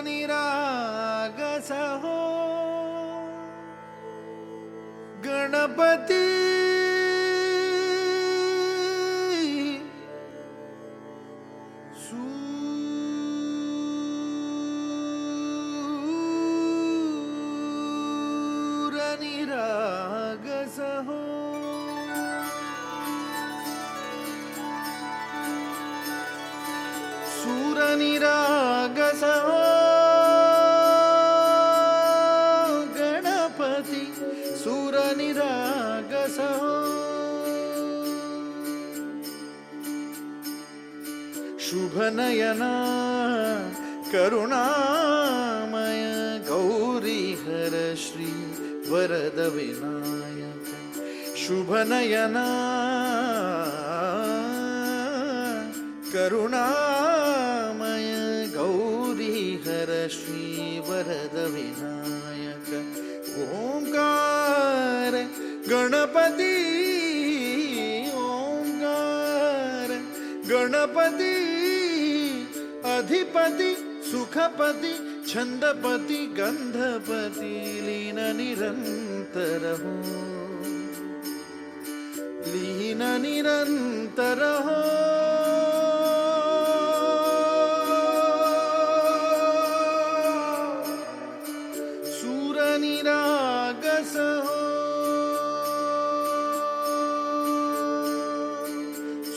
निरागस हो गणपती सूर निरागस हो सूर निरागस हो गणपती सूर निरागस हो शुभ नयना करुणामय गौरी हर श्री वरद विनायक शुभ नयना करुणामय गौरी हर श्री वरद विनायक ओंकार गणपती ओंकार गणपती अधिपति सुखपति छंदपति गंधपति लीन निरंतर हो लीन निरंतर हो सूर निरागस हो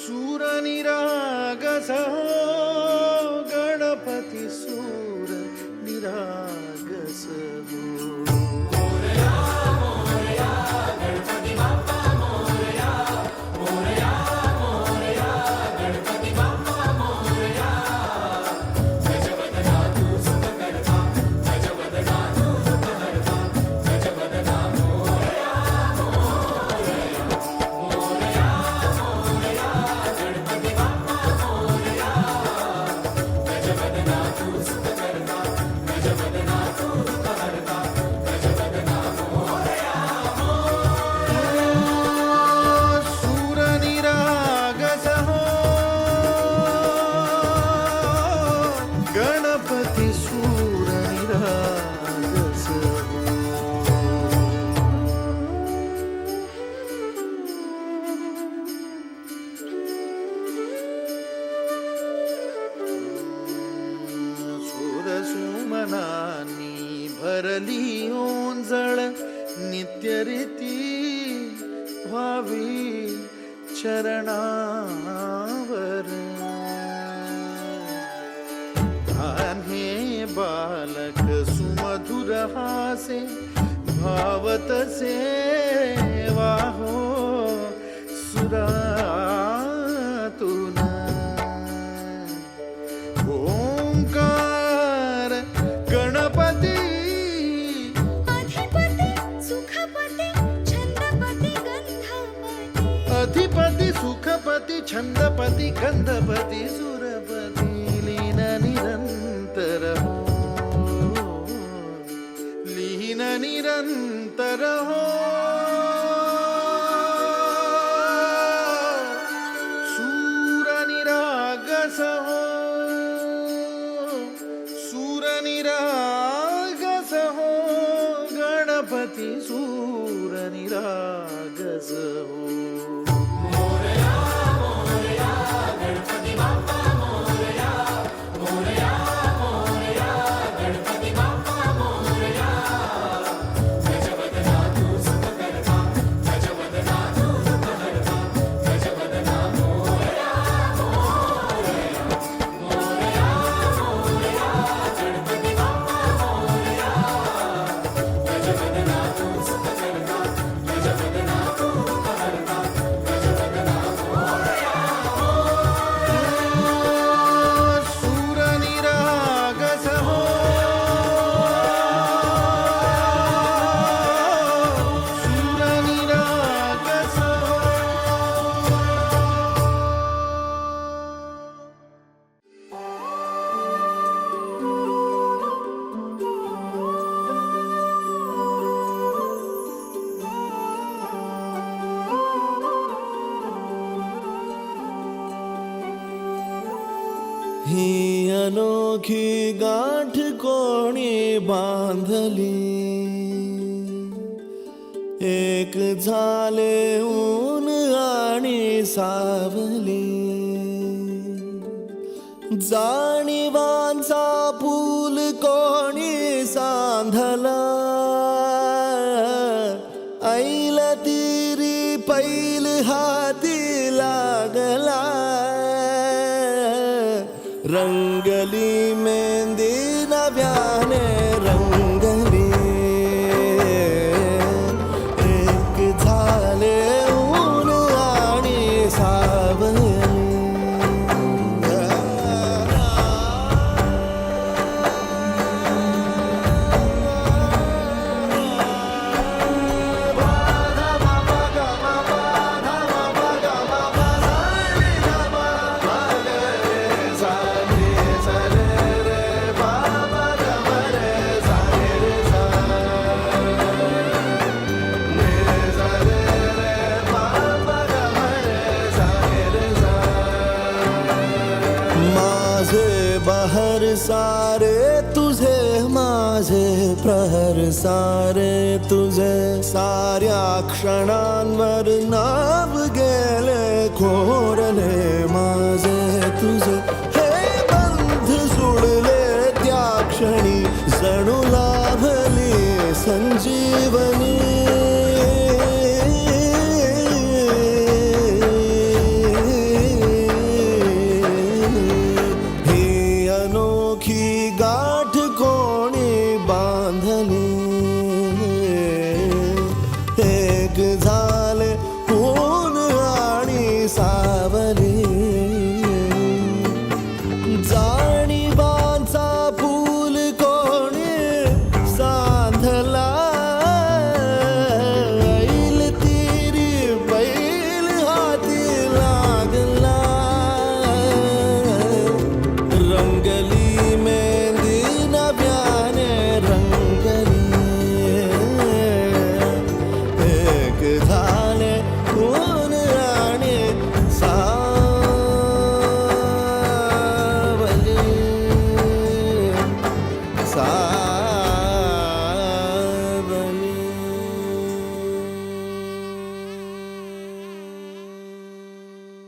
सूर निरागस हो गणपती सूर निरागस हो मोरया मोरया गणपती बाप्पा मोरया मोरया मोरया गणपती बाप्पा मोरया गजवदना तू सुखकर्ता गजवदना तू दुःखहर्ता गजवदना मोरया मोरया मोरया मोरया गणपती बाप्पा मोरया गजवदना तू सुखकर्ता गजवदना तू दुःखहर्ता गजवदना मोरया सूर निरागस हो गणपती सूर निरागस हो सुमनानी भरली ओंजळ नित्यरीती व्हावी चरणावर हे बालक सुमधुर हासे भावत सेवा हो सुरातून ओंकार गणपती अधिपति सुखपति छंदपति गंधपति अधिपति सुखपति छंदपति गंधपति सुरपति लीन निरंतर हो लीन निरंतर हो सूर निरागस हो सूर निरागस हो गणपति सूर निरागस हो मोरया मोरया गणपती बाप्पा मोरया मोरया मोरया गणपती बाप्पा मोरया गजवदना तू सुखकर्ता गजवदना तू दुःखहर्ता गजवदना मोरया मोरया मोरया मोरया गणपती बाप्पा मोरया गजवदना तू सुखकर्ता गजवदना तू दुःखहर्ता अनोखी गाठ कोणी बांधली एक झाले ऊन आणि सावली जाणीवांचा पूल कोणी सांधला ऐल तिरी पैल हाती लागला रंगली मेहंदी नव्याने रंगली एक झाले ऊन आणि सावली बहर सारे तुझे माझे प्रहर सारे तुझे साऱ्या क्षणांवर नाव गेले खोरले माझे तुझे